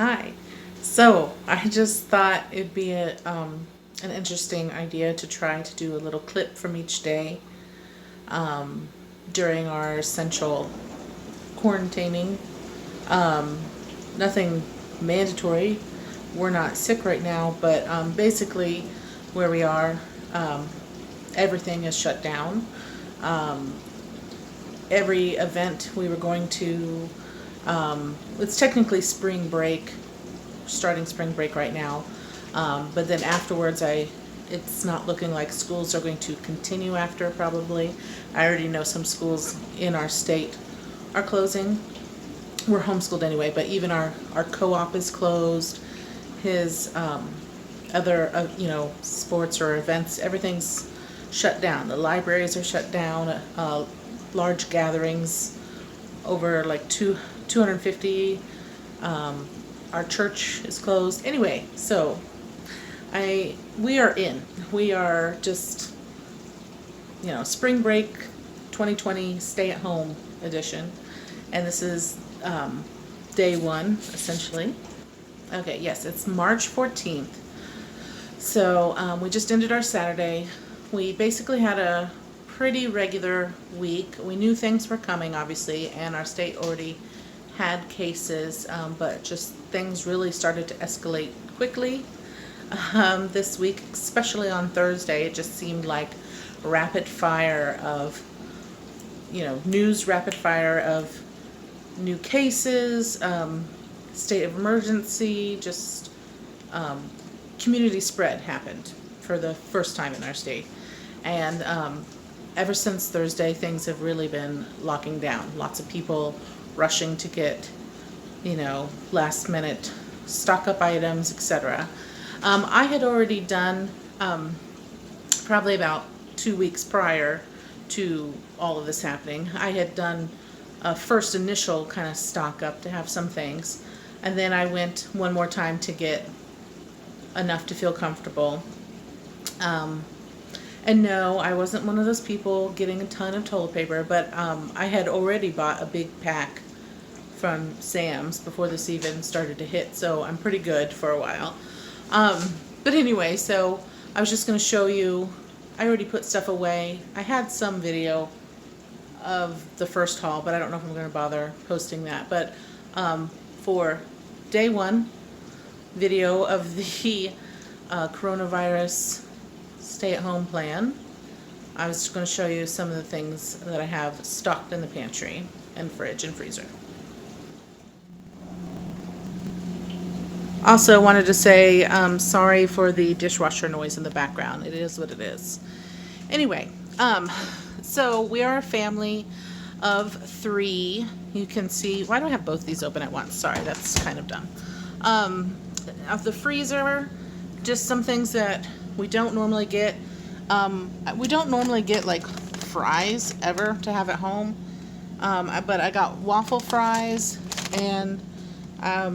Hi. So I just thought it'd be an interesting idea to try to do a little clip from each day during our essential quarantining. Nothing mandatory. We're not sick right now, but basically where we are, everything is shut down. Um, every event we were going to, it's technically spring break, starting spring break right now. But then afterwards, it's not looking like schools are going to continue after probably. I already know some schools in our state are closing. We're homeschooled anyway, but even our co-op is closed. His other, sports or events, everything's shut down. The libraries are shut down. Large gatherings over like 250. Our church is closed. Anyway, so we are just, spring break 2020 stay at home edition. And this is day one, essentially. Okay, yes, it's March 14th. So we just ended our Saturday. We basically had a pretty regular week. We knew things were coming, obviously, and our state already had cases, but just things really started to escalate quickly this week, especially on Thursday. It just seemed like rapid fire of, news, rapid fire of new cases, state of emergency, just community spread happened for the first time in our state. And ever since Thursday, things have really been locking down. Lots of people rushing to get, last minute stock up items, etc. I had already done, probably about 2 weeks prior to all of this happening, I had done a first initial kind of stock up to have some things. And then I went one more time to get enough to feel comfortable. And no, I wasn't one of those people getting a ton of toilet paper, but I had already bought a big pack from Sam's before this even started to hit, so I'm pretty good for a while. But anyway, so I was just going to show you, I already put stuff away. I had some video of the first haul, but I don't know if I'm going to bother posting that. But for day one, video of the coronavirus stay-at-home plan, I was just going to show you some of the things that I have stocked in the pantry and fridge and freezer. Also wanted to say sorry for the dishwasher noise in the background. It is what it is. Anyway, so we are a family of 3. You can see, why do I have both these open at once? Sorry, that's kind of dumb. Of the freezer, just some things that we don't normally get. We don't normally get like fries ever to have at home. But I got waffle fries and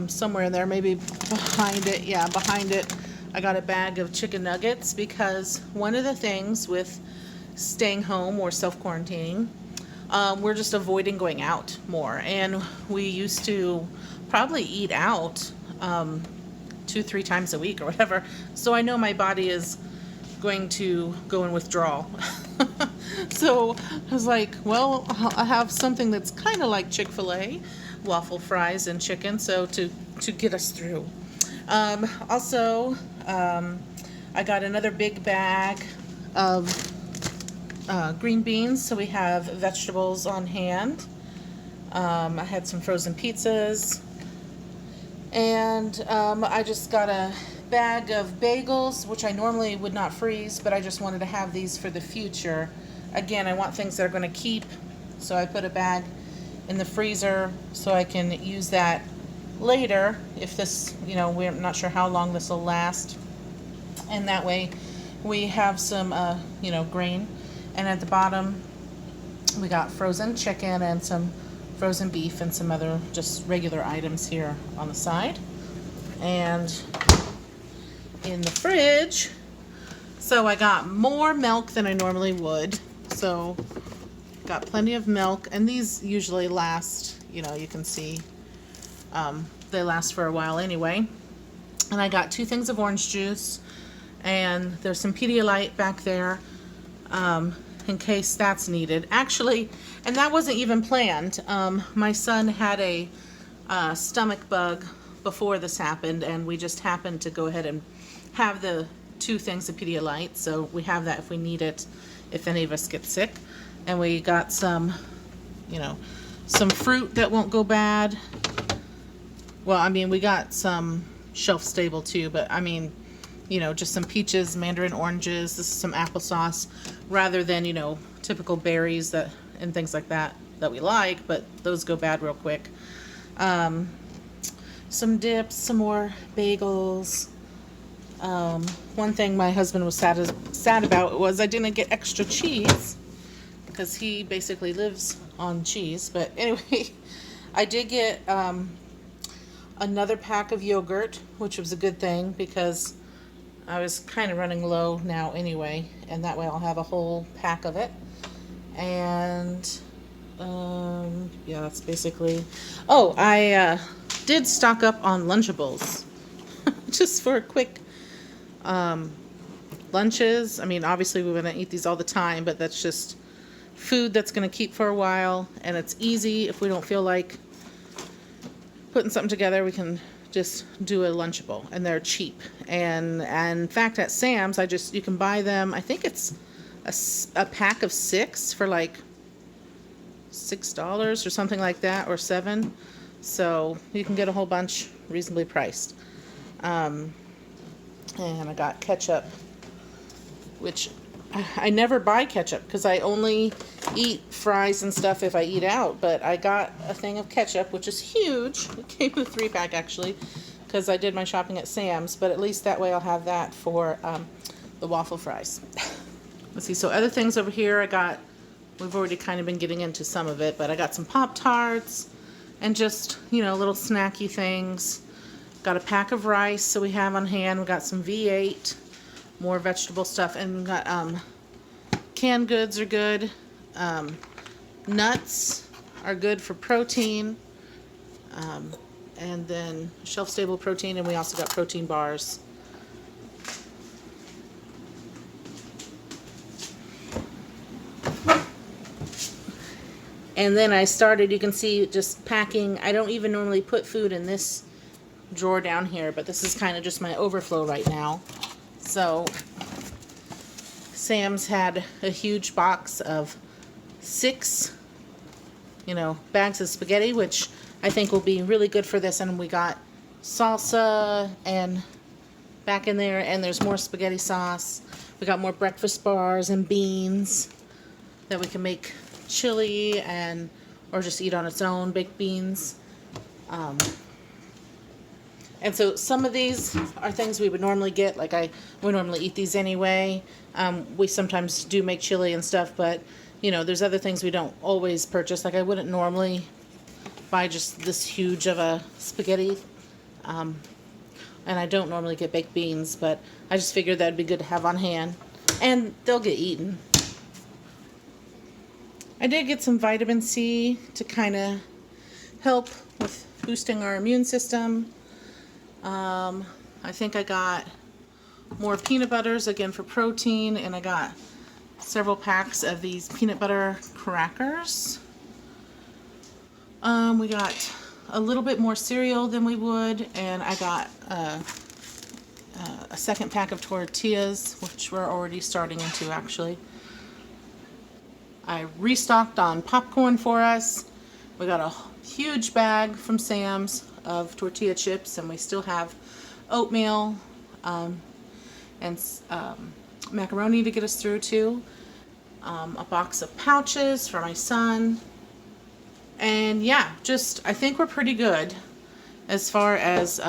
somewhere in there, maybe behind it, I got a bag of chicken nuggets, because one of the things with staying home or self-quarantining, we're just avoiding going out more. And we used to probably eat out 2-3 times a week or whatever. So I know my body is going to go in withdrawal. So I was like, well, I have something that's kind of like Chick-fil-A, waffle fries and chicken, so to get us through. Also, I got another big bag of green beans, so we have vegetables on hand. I had some frozen pizzas, and I just got a bag of bagels, which I normally would not freeze, but I just wanted to have these for the future. Again, I want things that are going to keep, so I put a bag in the freezer so I can use that later if this, we're not sure how long this will last. And that way we have some, grain. And at the bottom, we got frozen chicken and some frozen beef and some other just regular items here on the side. And in the fridge, so I got more milk than I normally would. So got plenty of milk, and these usually last, you can see they last for a while anyway. And I got 2 things of orange juice, and there's some Pedialyte back there in case that's needed. Actually, and that wasn't even planned. My son had a stomach bug before this happened, and we just happened to go ahead and have the 2 things of Pedialyte, so we have that if we need it, if any of us get sick. And we got some, you know, some fruit that won't go bad. Well, I mean, we got some shelf stable too, but I mean, you know, just some peaches, mandarin oranges, this is some applesauce, rather than, you know, typical berries that and things like that we like, but those go bad real quick. Some dips, some more bagels. One thing my husband was sad about was I didn't get extra cheese, because he basically lives on cheese. But anyway, I did get another pack of yogurt, which was a good thing because I was kind of running low now anyway, and that way I'll have a whole pack of it. And yeah, that's basically. Oh, I did stock up on Lunchables just for a quick lunches. I mean, obviously we wouldn't eat these all the time, but that's just food that's going to keep for a while, and it's easy. If we don't feel like putting something together, we can just do a Lunchable, and they're cheap. And in fact, at Sam's, you can buy them. I think it's a pack of 6 for like $6 or something like that, or $7. So you can get a whole bunch reasonably priced. And I got ketchup, which I never buy ketchup because I only eat fries and stuff if I eat out. But I got a thing of ketchup, which is huge. It came in a 3-pack actually, because I did my shopping at Sam's. But at least that way I'll have that for the waffle fries. Let's see. So other things over here, we've already kind of been getting into some of it, but I got some Pop-Tarts and just, you know, little snacky things. Got a pack of rice, so we have on hand. We got some V8, more vegetable stuff, and we got canned goods are good. Nuts are good for protein, and then shelf-stable protein, and we also got protein bars. And then I started, you can see, just packing. I don't even normally put food in this drawer down here, but this is kind of just my overflow right now. So Sam's had a huge box of 6, you know, bags of spaghetti, which I think will be really good for this. And we got salsa and back in there, and there's more spaghetti sauce. We got more breakfast bars and beans that we can make chili or just eat on its own, baked beans. And so some of these are things we would normally get. Like we normally eat these anyway. We sometimes do make chili and stuff, but you know, there's other things we don't always purchase. Like I wouldn't normally buy just this huge of a spaghetti. And I don't normally get baked beans, but I just figured that'd be good to have on hand. And they'll get eaten. I did get some vitamin C to kind of help with boosting our immune system. I think I got more peanut butters, again for protein, and I got several packs of these peanut butter crackers. We got a little bit more cereal than we would, and I got a second pack of tortillas, which we're already starting into actually. I restocked on popcorn for us. We got a huge bag from Sam's of tortilla chips, and we still have oatmeal and macaroni to get us through too. A box of pouches for my son. And yeah, just I think we're pretty good as far as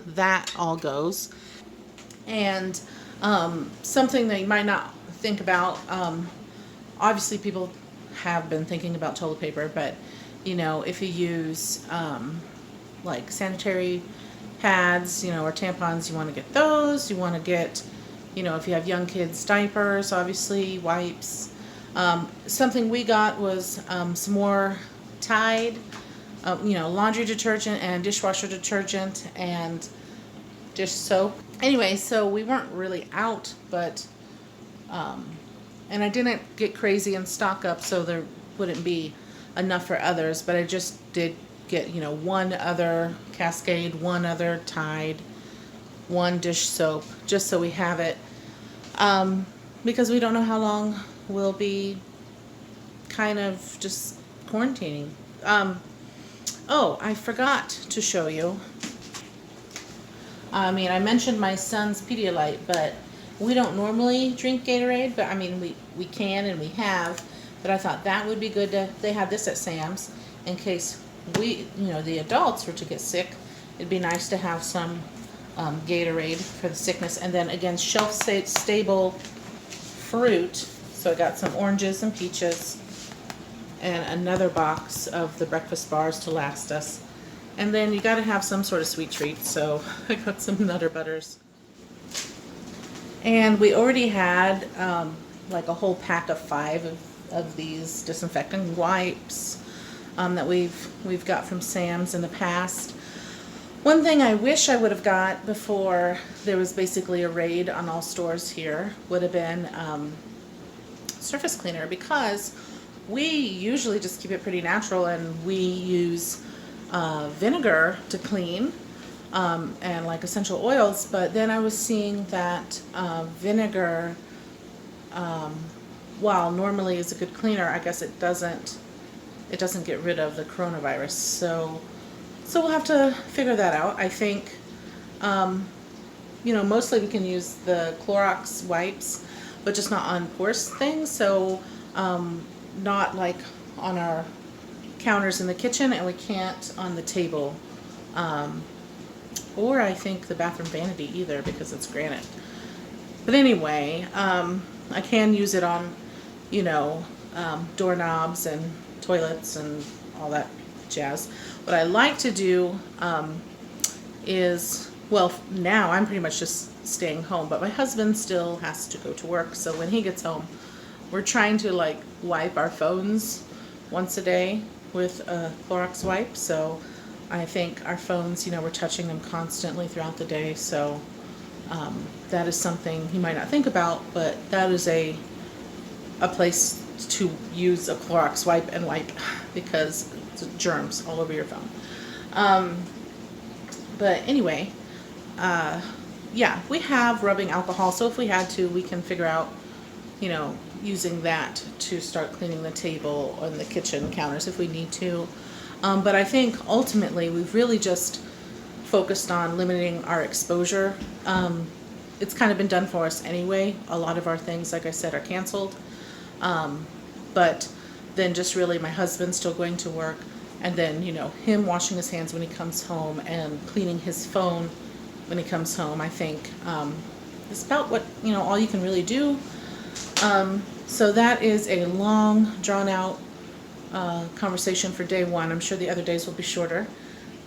that all goes. And something that you might not think about, obviously people have been thinking about toilet paper, but you know, if you use like sanitary pads, you know, or tampons, you want to get those. You want to get, you know, if you have young kids, diapers, obviously, wipes. Something we got was some more Tide laundry detergent and dishwasher detergent and dish soap. Anyway, so we weren't really out, but and I didn't get crazy and stock up so there wouldn't be enough for others, but I just did get, one other Cascade, one other Tide, one dish soap, just so we have it. Because we don't know how long we'll be kind of just quarantining. Oh, I forgot to show you. I mean, I mentioned my son's Pedialyte, but we don't normally drink Gatorade, but I mean, we can and we have, but I thought that would be good they had this at Sam's in case we, the adults were to get sick. It'd be nice to have some Gatorade for the sickness. And then again, shelf-stable fruit. So I got some oranges and peaches and another box of the breakfast bars to last us. And then you got to have some sort of sweet treat, so I got some Nutter Butters. And we already had like a whole pack of 5 of these disinfecting wipes that we've got from Sam's in the past. One thing I wish I would have got before there was basically a raid on all stores here would have been surface cleaner, because we usually just keep it pretty natural and we use vinegar to clean and like essential oils, but then I was seeing that vinegar, while normally is a good cleaner, I guess it doesn't get rid of the coronavirus. So we'll have to figure that out. I think mostly we can use the Clorox wipes, but just not on porous things. So not like on our counters in the kitchen, and we can't on the table, or I think the bathroom vanity either, because it's granite. But anyway, I can use it on doorknobs and toilets and all that jazz. What I like to do is, well, now I'm pretty much just staying home, but my husband still has to go to work, so when he gets home, we're trying to like wipe our phones once a day with a Clorox wipe. So I think our phones, we're touching them constantly throughout the day, so that is something he might not think about, but that is a place to use a Clorox wipe and wipe, because it's germs all over your phone. But anyway, yeah, we have rubbing alcohol, so if we had to, we can figure out, using that to start cleaning the table and the kitchen counters if we need to. But I think ultimately we've really just focused on limiting our exposure. It's kind of been done for us anyway. A lot of our things, like I said, are canceled. But then just really my husband still going to work, and then, him washing his hands when he comes home and cleaning his phone when he comes home, I think is about what, all you can really do. So that is a long, drawn-out conversation for day 1. I'm sure the other days will be shorter.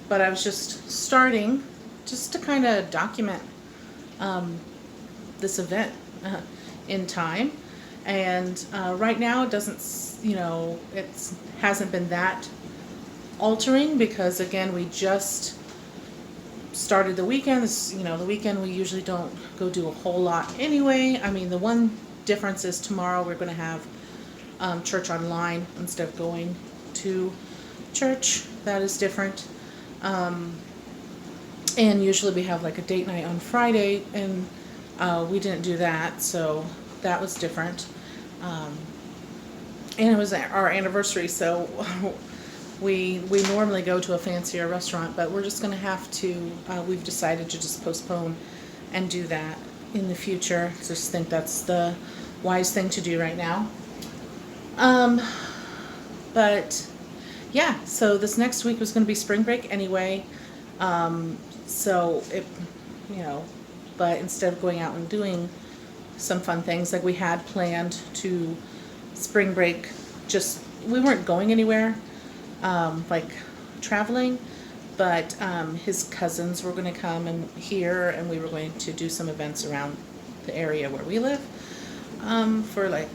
But I was just starting just to kind of document this event in time. And right now it doesn't, it hasn't been that altering, because again, we just started the weekend. The weekend we usually don't go do a whole lot anyway. I mean, the one difference is tomorrow we're going to have church online instead of going to church. That is different. And usually we have like a date night on Friday, and we didn't do that, so that was different. And it was our anniversary, so we normally go to a fancier restaurant, but we're just going to have to, we've decided to just postpone and do that in the future. Just think that's the wise thing to do right now. But yeah, so this next week was going to be spring break anyway. So it, but instead of going out and doing some fun things like we had planned to spring break, we weren't going anywhere, like traveling, but his cousins were going to come and here, and we were going to do some events around the area where we live, for like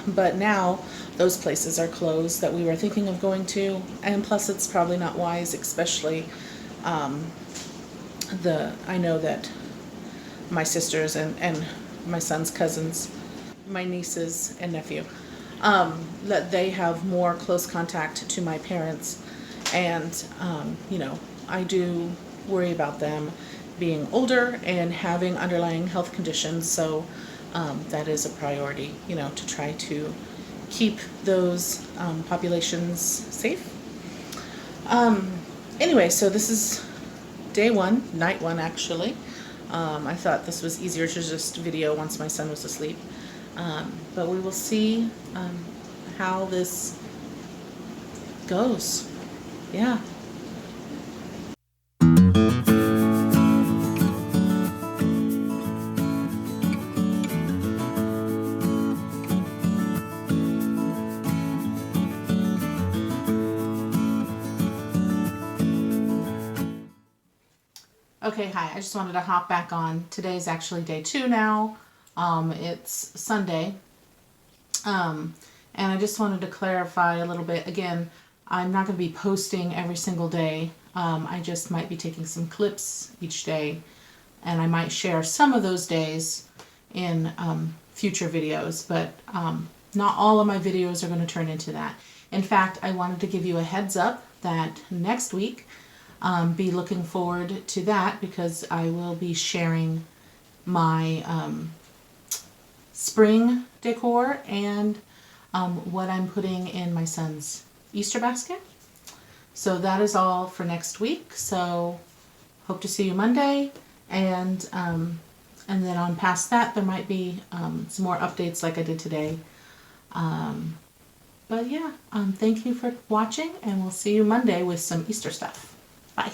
but now those places are closed that we were thinking of going to, and plus it's probably not wise, especially I know that my sisters and my son's cousins, my nieces and nephew, that they have more close contact to my parents, and I do worry about them being older and having underlying health conditions, so that is a priority, to try to keep those populations safe. Anyway, so this is day one, night one actually. I thought this was easier to just video once my son was asleep. But we will see how this goes. Yeah. Okay, hi. I just wanted to hop back on. Today's actually day 2 now. It's Sunday. And I just wanted to clarify a little bit. Again, I'm not going to be posting every single day. I just might be taking some clips each day, and I might share some of those days in future videos, but not all of my videos are going to turn into that. In fact, I wanted to give you a heads up that next week, be looking forward to that, because I will be sharing my spring decor and what I'm putting in my son's Easter basket. So that is all for next week. So hope to see you Monday, and then on past that there might be some more updates like I did today. But yeah, thank you for watching, and we'll see you Monday with some Easter stuff. Bye.